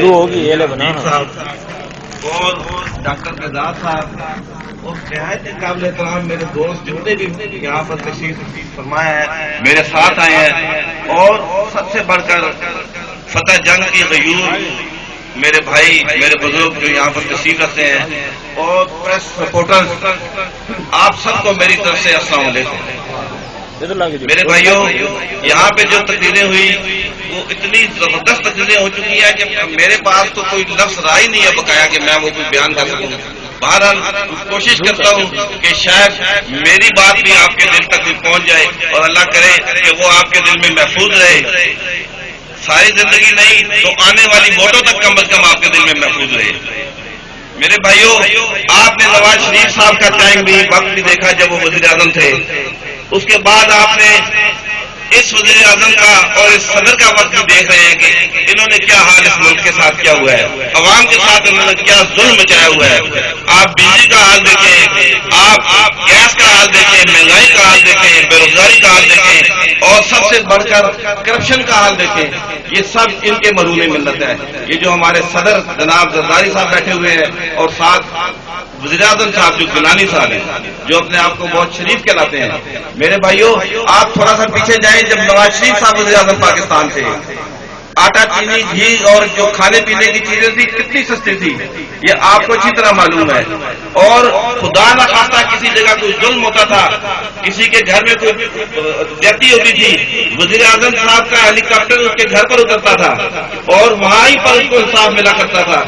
ہوگی یہ بنانا صاحب اور ڈاکٹر گزار صاحب اور نہایت قابل احترام میرے دوست جتنے بھی یہاں پر تشریف فرمایا ہے میرے ساتھ آئے ہیں، اور سب سے بڑھ کر فتح جنگ کی غیور میرے بھائی میرے بزرگ جو یہاں پر تشریف رکھتے ہیں، اور پریس رپورٹرز، آپ سب کو میری طرف سے السلام علیکم۔ میرے بھائیوں، یہاں پہ جو تقریریں ہوئی وہ اتنی زبردست تقریریں ہو چکی ہیں کہ میرے پاس تو کوئی لفظ رائے نہیں ہے بقایا کہ میں وہ کوئی بیان کر سکوں۔ بہرحال کوشش کرتا ہوں کہ شاید میری بات بھی آپ کے دل تک پہنچ جائے، اور اللہ کرے کہ وہ آپ کے دل میں محفوظ رہے، ساری زندگی نہیں تو آنے والی ووٹوں تک کم از کم آپ کے دل میں محفوظ رہے۔ میرے بھائیوں، آپ نے نواز شریف صاحب کا ٹائم بھی وقت بھی دیکھا جب وہ وزیر اعظم تھے، اس کے بعد آپ نے اس وزیر اعظم کا اور اس صدر کا وقت بھی دیکھ رہے ہیں کہ انہوں نے کیا حال اس ملک کے ساتھ کیا ہوا ہے، عوام کے ساتھ انہوں نے کیا ظلم مچایا ہوا ہے۔ آپ بجلی کا حال دیکھیں، آپ گیس کا حال دیکھیں، مہنگائی کا حال دیکھیں، بے روزگاری کا حال دیکھیں، اور سب سے بڑھ کر کرپشن کا حال دیکھیں۔ یہ سب ان کے مرہون ملت ہے۔ یہ جو ہمارے صدر جناب زرداری صاحب بیٹھے ہوئے ہیں، اور ساتھ وزیر اعظم صاحب جو گیلانی صاحب ہیں، جو اپنے آپ کو بہت شریف کہلاتے ہیں۔ میرے بھائیوں، آپ تھوڑا سا پیچھے جائیں، جب نواز شریف صاحب وزیر اعظم پاکستان تھے، آٹا چینی گھی اور جو کھانے پینے کی چیزیں تھی کتنی سستی تھی، یہ آپ کو اچھی طرح معلوم ہے۔ اور خدا نہ خواستہ کسی جگہ کوئی ظلم ہوتا تھا، کسی کے گھر میں کوئی زیادتی ہوتی تھی، وزیر اعظم صاحب کا ہیلی کاپٹر اس کے گھر پر اترتا تھا، اور وہاں ہی پر اس کو انصاف ملا کرتا تھا۔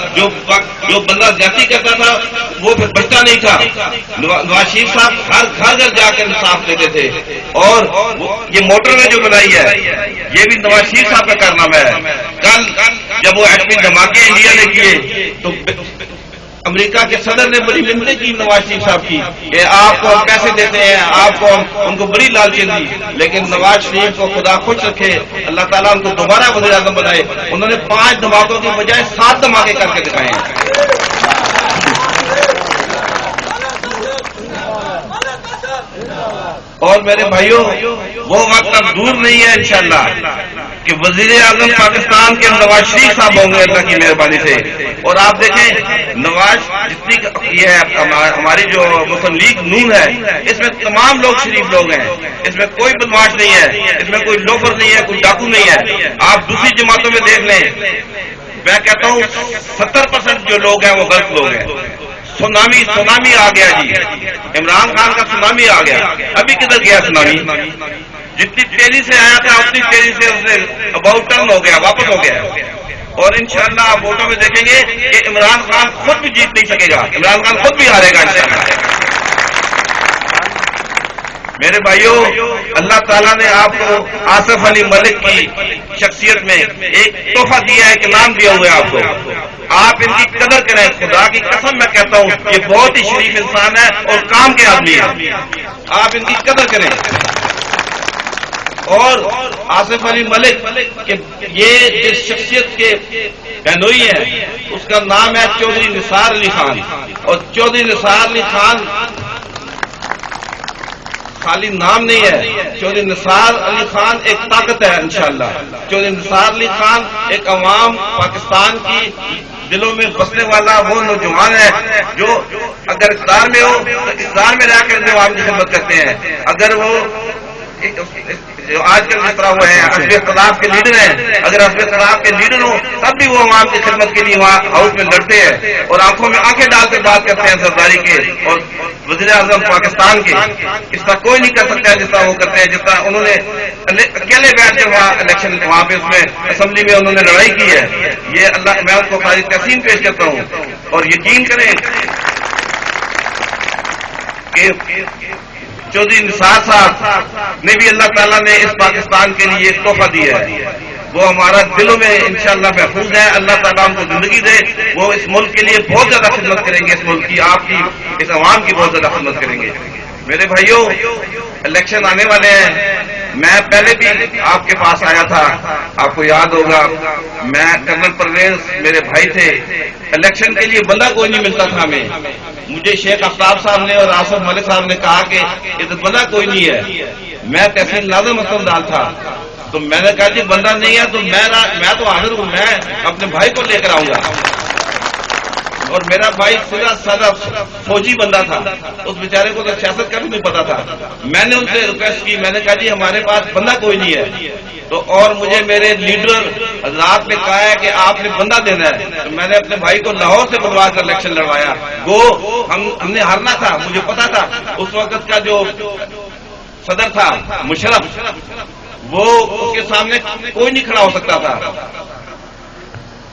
جو بندہ زیادتی کرتا تھا وہ پھر بچتا نہیں تھا۔ نواز شریف صاحب ہر گھر جا کر انصاف دیتے تھے۔ اور یہ موٹر وے جو بنائی ہے، یہ بھی نواز شریف صاحب کا کارنامہ ہے۔ کل جب وہ ایٹمی دھماکے انڈیا نے کیے تو امریکہ کے صدر نے بڑی منتیں کی نواز شریف صاحب کی کہ آپ کو ہم پیسے دیتے ہیں، آپ کو ان کو بڑی لالچیں دی، لیکن نواز شریف کو خدا خوش رکھے، اللہ تعالیٰ ان کو دوبارہ وزیر اعظم بنائے۔ انہوں نے 5 دھماکوں کی بجائے 7 دھماکے کر کے دکھائے ہیں۔ اور میرے بھائیوں، وہ وقت اب دور نہیں ہے انشاءاللہ کہ وزیر اعظم پاکستان کے نواز شریف صاحب ہوں گے اللہ کی مہربانی سے۔ اور آپ دیکھیں نواز جتنی یہ ہے ہماری جو مسلم لیگ نون ہے، اس میں تمام لوگ شریف لوگ ہیں، اس میں کوئی بدماش نہیں ہے، اس میں کوئی لوفر نہیں ہے، کوئی ڈاکو نہیں ہے۔ آپ دوسری جماعتوں میں دیکھ لیں، میں کہتا ہوں 70% جو لوگ ہیں وہ غلط لوگ ہیں۔ سونامی آ گیا جی، عمران خان کا سونامی آ گیا، ابھی کدھر گیا سونامی؟ جتنی تیزی سے آیا تھا اتنی تیزی سے اس نے اباؤٹ ٹرن ہو گیا، واپس ہو گیا۔ اور انشاءاللہ آپ ووٹوں میں دیکھیں گے کہ عمران خان خود بھی جیت نہیں سکے گا، عمران خان خود بھی ہارے گا انشاءاللہ۔ میرے بھائیوں، اللہ تعالیٰ نے آپ کو آصف علی ملک کی شخصیت میں ایک تحفہ دیا ہے، ایک نام دیا ہوا ہے آپ کو۔ آپ ان کی قدر کریں، خدا کی قسم میں کہتا ہوں یہ بہت ہی شریف انسان ہے اور کام کے آدمی ہے، آپ ان کی قدر کریں۔ اور آصف علی ملک یہ جس شخصیت کے بہنوئی ہے اس کا نام ہے چودھری نثار علی خان، اور چودھری نثار علی خان خالی نام نہیں ہے، چودھری نثار علی خان ایک طاقت ہے انشاءاللہ۔ چودھری نثار علی خان ایک عوام پاکستان کی دلوں میں بسنے والا وہ نوجوان ہے جو اگر اقتدار میں ہو تو اقتدار میں رہ کر عوام کی خدمت کرتے ہیں، اگر وہ جو آج کل جس طرح وہ ہیں حزب اختلاف کے لیڈر ہیں، اگر حزب اختلاف کے لیڈر ہوں تب بھی وہ عوام کی خدمت کے لیے وہاں ہاؤس میں لڑتے ہیں اور آنکھوں میں آنکھیں ڈال کر بات کرتے ہیں زرداری کے اور وزیر اعظم پاکستان کے۔ اس طرح کوئی نہیں کر سکتا ہے جس طرح وہ کرتے ہیں، جس طرح انہوں نے اکیلے بیٹھ کے وہاں الیکشن وہاں پہ اس میں اسمبلی میں انہوں نے لڑائی کی ہے۔ یہ اللہ میں ان کو خاص تحسین پیش کرتا ہوں، اور یقین کریں کہ چودھری نثار صاحب نے بھی اللہ تعالیٰ نے اس پاکستان کے لیے ایک تحفہ دیا ہے، وہ ہمارا دلوں میں انشاءاللہ محفوظ ہے۔ اللہ تعالیٰ ان کو زندگی دے، وہ اس ملک کے لیے بہت زیادہ خدمت کریں گے، اس ملک کی، آپ کی، اس عوام کی بہت زیادہ خدمت کریں گے۔ میرے بھائیوں، الیکشن آنے والے ہیں، میں پہلے بھی آپ کے پاس آیا تھا، آپ کو یاد ہوگا، میں کرنل پرویز میرے بھائی تھے، الیکشن کے لیے بندہ کوئی نہیں ملتا تھا ہمیں، مجھے شیخ آفتاب صاحب نے اور آصف ملک صاحب نے کہا کہ ادھر بندہ کوئی نہیں ہے، میں تحصیل ناظم اسلم ڈال تھا، تو میں نے کہا جی بندہ نہیں ہے تو میں تو حاضر ہوں، میں اپنے بھائی کو لے کر آؤں گا. اور میرا بھائی سیدھا سادہ فوجی بندہ تھا، اس بیچارے کو تو سیاست کا بھی نہیں پتا تھا. میں نے ان سے ریکویسٹ کی، میں نے کہا جی ہمارے پاس بندہ کوئی نہیں ہے تو، اور مجھے میرے لیڈر حضرات نے کہا ہے کہ آپ نے بندہ دینا ہے. تو میں نے اپنے بھائی کو لاہور سے بلوا کر الیکشن لڑوایا. وہ ہم نے ہارنا تھا، مجھے پتا تھا. اس وقت کا جو صدر تھا مشرف، وہ اس کے سامنے کوئی نہیں کھڑا ہو سکتا تھا.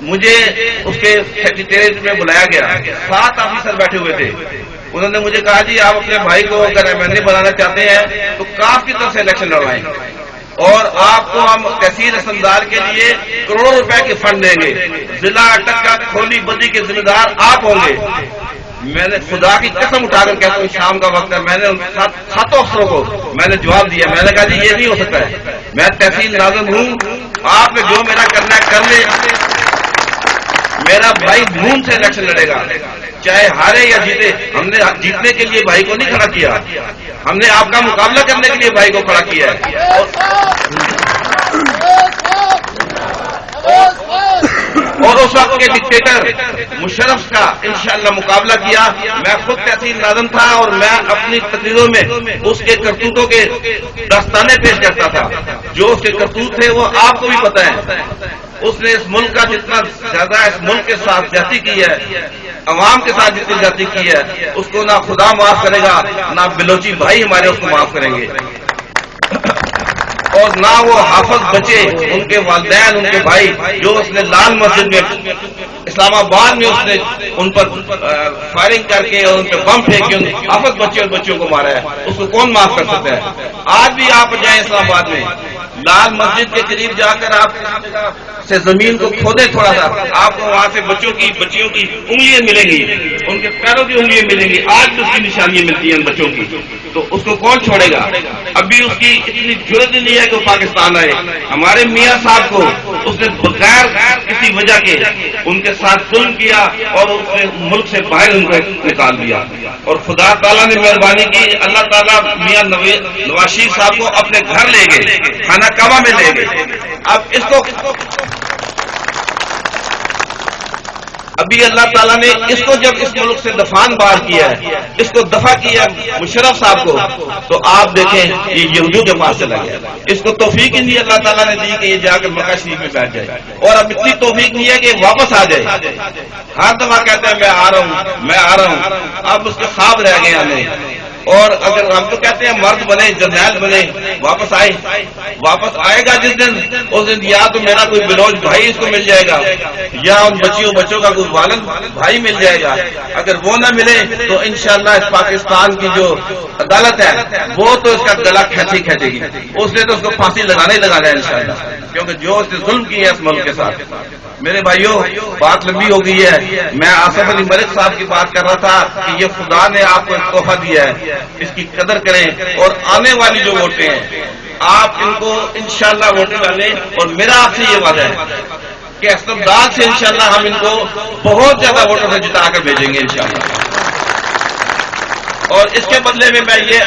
مجھے اس کے سیکریٹریٹ میں بلایا گیا، 7 آفیسر بیٹھے ہوئے تھے. انہوں نے مجھے کہا جی آپ اپنے بھائی کو اگر MLA بنانا چاہتے ہیں تو کاف کی طرف سے الیکشن لڑوائیں اور آپ کو ہم تحصیل اسمدار کے لیے کروڑوں روپے کے فنڈ دیں گے. ضلع ٹکا کھولی بدی کے ذمہ دار آپ ہوں گے. میں نے خدا کی قسم اٹھا کر کہتا ہوں، شام کا وقت ہے، میں نے ان 7 افسروں کو میں نے جواب دیا. میں نے کہا جی یہ نہیں ہو سکتا ہے، میں تحصیل ناظم ہوں، آپ نے جو میرا کرنا ہے کر لے. میرا بھائی دھوم سے الیکشن لڑے گا، چاہے ہارے یا جیتے. ہم نے جیتنے کے لیے بھائی کو نہیں کھڑا کیا، ہم نے آپ کا مقابلہ کرنے کے لیے بھائی کو کھڑا کیا ہے. اور اس وقت کے ڈکٹیٹر مشرف کا انشاءاللہ مقابلہ کیا. میں خود تحصیل ناظم تھا اور میں اپنی تقریروں میں اس کے کرتوتوں کے داستانے پیش کرتا تھا. جو اس کے کرتوت تھے وہ آپ کو بھی پتہ ہے. اس نے اس ملک کا جتنا زیادہ اس ملک کے ساتھ زیادتی کی ہے، عوام کے ساتھ جتنی زیادتی کی ہے، اس کو نہ خدا معاف کرے گا نہ بلوچی بھائی ہمارے اس کو معاف کریں گے. اور نہ وہ حافظ بچے، ان کے والدین، ان کے بھائی، جو اس نے لال مسجد میں اسلام آباد میں اس نے ان پر فائرنگ کر کے اور ان پہ بم پھینک کے حافظ بچے اور بچوں کو مارا ہے، اس کو کون معاف کر سکتا ہے؟ آج بھی آپ جائیں اسلام آباد میں لال مسجد کے قریب جا کر آپ سے زمین کو کھودیں تھوڑا سا، آپ کو وہاں سے بچیوں کی انگلیاں ملیں گی، ان کے پیروں کی انگلیاں ملیں گی. آج بھی اس کی نشانیاں ملتی ہیں ان بچوں کی. تو اس کو کون چھوڑے گا؟ ابھی اس کی اتنی جرت نہیں ہے کہ وہ پاکستان آئے. ہمارے میاں صاحب کو اس نے بغیر کسی وجہ کے ان کے ساتھ ظلم کیا اور اس نے ملک سے باہر ان کو نکال دیا. اور خدا تعالیٰ نے مہربانی کی، اللہ تعالیٰ میاں نواز شریف صاحب کو اپنے گھر لے گئے، خانہ کعبہ میں لے گئے. اب اس کو ابھی اللہ تعالیٰ نے اس کو جب اس ملک سے دفان بار کیا ہے، اس کو دفع کیا مشرف صاحب کو، تو آپ دیکھیں یہ یہودیوں کے پاس چلا گیا. اس کو توفیق ہی نہیں اللہ تعالیٰ نے دی کہ یہ جا کے مکہ شریف میں بیٹھ جائے. اور اب اتنی توفیق نہیں ہے کہ واپس آ جائے. ہر دفعہ کہتا ہے میں آ رہا ہوں، میں آ رہا ہوں. اب اس کے خواب رہ گئے ہمیں. اور اگر ہم تو کہتے ہیں مرد بنے، جرنیل بنے، واپس آئے گا جس دن، اس دن یا تو میرا کوئی بلوچ بھائی اس کو مل جائے گا یا ان بچوں کا کوئی والد بھائی مل جائے گا. اگر وہ نہ ملے تو انشاءاللہ اس پاکستان کی جو عدالت ہے وہ تو اس کا گلا کھینچے گی. اس نے تو اس کو پھانسی لگانا ہے انشاءاللہ، کیونکہ جو اس نے ظلم کی ہے اس ملک کے ساتھ. میرے بھائیوں، بات لمبی ہو گئی ہے. میں آصف علی ملک صاحب کی بات کر رہا تھا کہ یہ خدا نے آپ کو ایک تحفہ دیا ہے، اس کی قدر کریں. اور آنے والی جو ووٹیں ہیں آپ ان کو انشاءاللہ ووٹیں ڈالیں. اور میرا آپ سے یہ وعدہ ہے کہ استبداد سے انشاءاللہ ہم ان کو بہت زیادہ ووٹوں سے جتا کر بھیجیں گے انشاءاللہ. اور اس کے بدلے میں یہ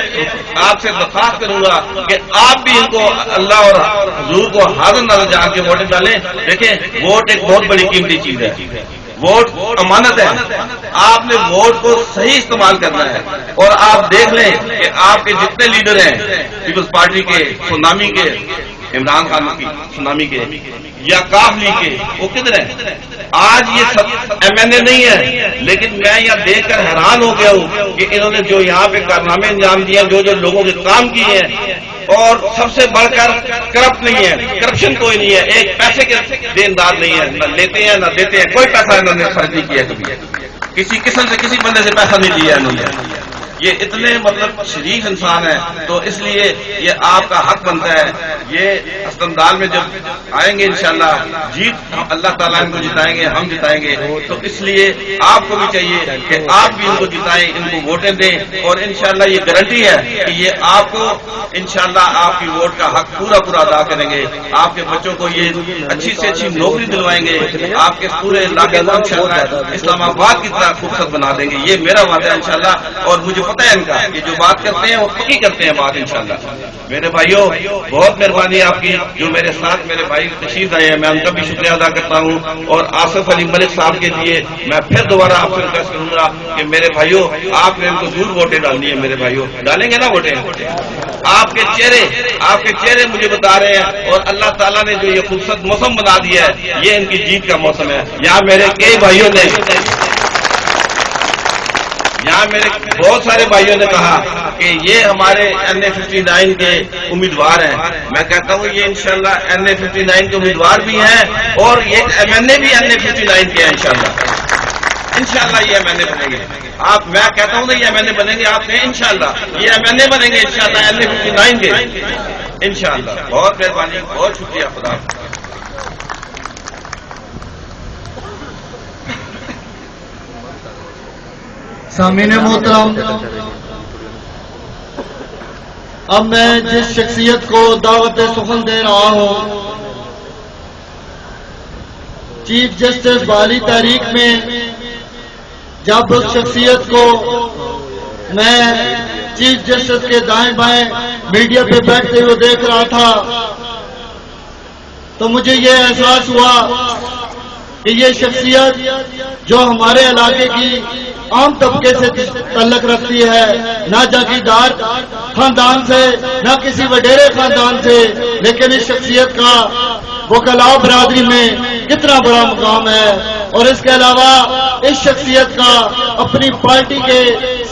آپ سے درخواست کروں گا کہ آپ بھی ان کو اللہ اور حضور کو حاضر نظر جان کے ووٹیں ڈالیں. دیکھیں ووٹ ایک بہت بڑی قیمتی چیز ہے، ووٹ امانت ہے. آپ نے ووٹ کو صحیح استعمال کرنا ہے. اور آپ دیکھ لیں کہ آپ کے جتنے لیڈر ہیں پیپلز پارٹی کے، سونامی کے، عمران خان کی سونامی کے یا کاف لیگ کے، وہ کدھر ہیں؟ آج یہ سب MNA نہیں ہے، لیکن میں یہاں دیکھ کر حیران ہو گیا ہوں کہ انہوں نے جو یہاں پہ کارنامے انجام دیے، جو لوگوں کے کام کیے ہیں. اور سب سے بڑھ کر کرپٹ نہیں ہے، کرپشن کوئی نہیں ہے، ایک پیسے کے دیندار نہیں ہے، نہ لیتے ہیں نہ دیتے ہیں. کوئی پیسہ انہوں نے خرچ نہیں کیا کبھی، کسی قسم سے کسی بندے سے پیسہ نہیں لیا انہوں نے. یہ اتنے شریف انسان ہے. تو اس لیے یہ آپ کا حق بنتا ہے. یہ استمدال میں جب آئیں گے انشاءاللہ جیت اللہ تعالیٰ ان کو جتائیں گے، ہم جتائیں گے. تو اس لیے آپ کو بھی چاہیے کہ آپ بھی ان کو جتائیں، ان کو ووٹیں دیں. اور انشاءاللہ یہ گارنٹی ہے کہ یہ آپ کو انشاءاللہ آپ کی ووٹ کا حق پورا ادا کریں گے. آپ کے بچوں کو یہ اچھی سے اچھی نوکری دلوائیں گے. آپ کے پورے علاقے کو انشاءاللہ اسلام آباد کی طرح خوبصورت بنا دیں گے. یہ میرا وعدہ ہے انشاءاللہ. اور مجھے پتہ ہے ان کا کہ جو بات کرتے ہیں وہ پکی کرتے ہیں بات انشاءاللہ. میرے بھائیوں بہت مہربانی آپ کی جو میرے ساتھ میرے بھائی تشریف آئے ہیں, میں ان کا بھی شکریہ ادا کرتا ہوں. اور آصف علی ملک صاحب کے لیے میں پھر دوبارہ آپ سے ریکویسٹ کروں گا کہ میرے بھائیوں آپ نے ان کو ضرور ووٹیں ڈالنی ہے. میرے بھائیوں ڈالیں گے نا ووٹیں؟ آپ کے چہرے مجھے بتا رہے ہیں, اور اللہ تعالیٰ نے جو یہ خوبصورت موسم بنا دیا ہے یہ ان کی جیت کا موسم ہے. یہاں میرے کئی بھائیوں نے میرے بہت سارے بھائیوں نے کہا کہ یہ ہمارے NA-59 کے امیدوار ہیں. میں کہتا ہوں یہ انشاءاللہ NA-59 کے امیدوار بھی ہیں اور یہ MNA بھی NA-59 کے ہیں. انشاءاللہ یہ MNA بنیں گے. میں کہتا ہوں نا یہ MNA بنیں گے, آپ کہیں انشاءاللہ یہ MNA بنیں گے انشاءاللہ NA-59 کے انشاءاللہ. بہت مہربانی, بہت شکریہ. خدا سامعین محترم, اب میں جس شخصیت کو دعوت سخن دے رہا ہوں, چیف جسٹس بحالی تحریک میں جب اس شخصیت کو میں چیف جسٹس کے دائیں بائیں میڈیا پہ بیٹھتے ہوئے دیکھ رہا تھا تو مجھے یہ احساس ہوا کہ یہ شخصیت جو ہمارے علاقے کی عام طبقے سے تعلق رکھتی ہے, نہ جاگیردار خاندان سے نہ کسی وڈیرے خاندان سے, لیکن اس شخصیت کا وکلاء برادری میں کتنا بڑا مقام ہے. اور اس کے علاوہ اس شخصیت کا اپنی پارٹی کے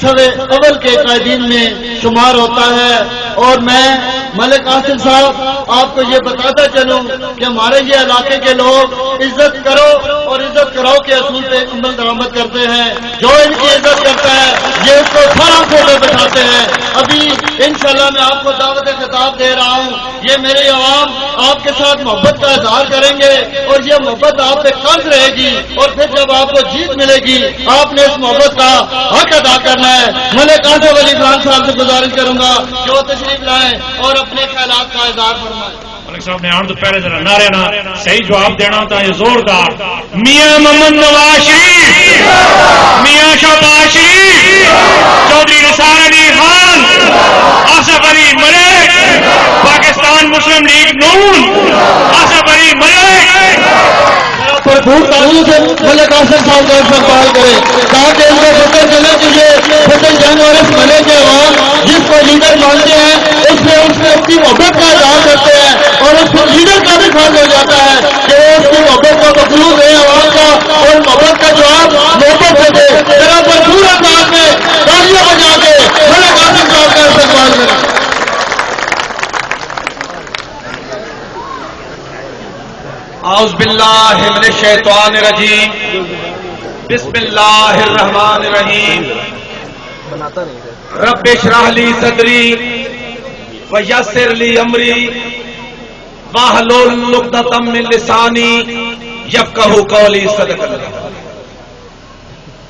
سوے اول کے قائدین میں شمار ہوتا ہے. اور میں ملک آصف صاحب آپ کو یہ بتاتا چلوں کہ ہمارے یہ علاقے کے لوگ عزت کرو اور عزت کراؤ کے اصول پہ عمل درآمد کرتے ہیں. جو ان کی عزت کرتا ہے یہ اس کو 18 فوٹو بٹھاتے ہیں. ابھی انشاءاللہ میں آپ کو دعوت خطاب دے رہا ہوں, یہ میرے عوام آپ کے ساتھ محبت کا اظہار کریں گے اور یہ محبت آپ پہ قرض رہے گی, اور پھر جب آپ کو جیت ملے گی آپ نے اس محبت کا حق ادا کرنا ہے. ملک آصف علی خان صاحب سے گزارش کروں گا کہ وہ تشریف لائیں اور اپنے خیالات کا اظہار فرمائیں. ملک صاحب نے آن تو پہلے ذرا نعرے نا صحیح جواب دینا ہوتا ہے زوردار. میاں محمد نواز شریف, میاں شہباز شریف, چودھری نثار علی خان, آصف علی ملک, پاکستان مسلم لیگ نون, آصف علی ملک. بھرپور تعلق سے ملک آصف صاحب کا استقبال کرے تاکہ ان کو پتہ چلے کہ یہ فتح جنگ اور اس ملک کے عوام جس کو لیڈر مانتے ہیں اس میں اپنی محبت کا اظہار کرتے ہیں, اور اس کو لیڈر کا بھی فرض ہو جاتا ہے کہ وہ اس کی محبت کا مخلوق ہے عوام کا, اور محبت کا جواب محبت سے دے. ذرا بھرپور انداز میں تالیاں بجا کے ملک آصف صاحب کا استقبال کریں. اعوذ باللہ من الشیطان الرجیم, بسم اللہ الرحمن الرحیم. رب اشرح لی صدری ویسر لی امری واحلل عقدۃ من لسانی یفقہوا قولی. صدق اللہ.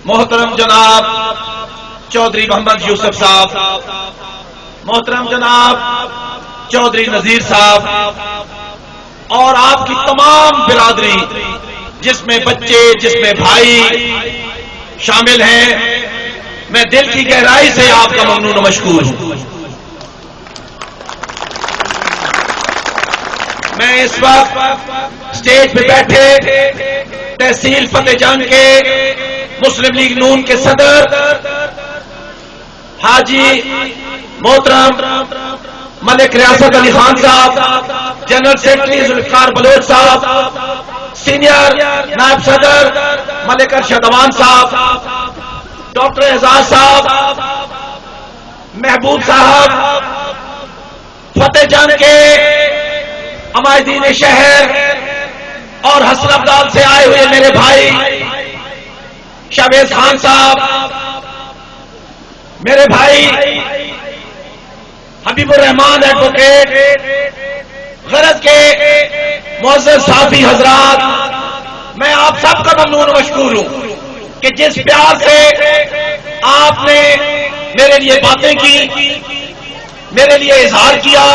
محترم جناب چودھری محمد یوسف صاحب, محترم جناب چودھری نذیر صاحب, اور آپ کی تمام برادری جس میں بچے جس میں بھائی شامل ہیں, میں دل کی گہرائی سے آپ کا ممنون و مشکور ہوں. میں اس وقت اسٹیج پہ بیٹھے تحصیل فتح جنگ کے مسلم لیگ نون کے صدر حاجی محترم ملک ریاست علی خان صاحب, جنرل سیکرٹری ذوالفقار بلوچ صاحب, سینئر نائب صدر ملک ارشد اوان صاحب, ڈاکٹر اعزاز صاحب, محبوب صاحب, فتح جنگ کے عمائدین شہر اور حسن ابدال سے آئے ہوئے میرے بھائی شہباز خان صاحب, میرے بھائی حبیب الرحمان ایڈوکیٹ, غرض کے معزز صحافی حضرات, میں آپ سب کا ممنون مشکور ہوں کہ جس پیار سے آپ نے میرے لیے باتیں کی, میرے لیے اظہار کیا.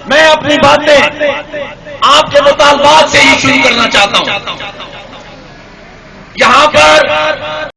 میں اپنی باتیں آپ کے مطالبات سے ہی شروع کرنا چاہتا ہوں. یہاں پر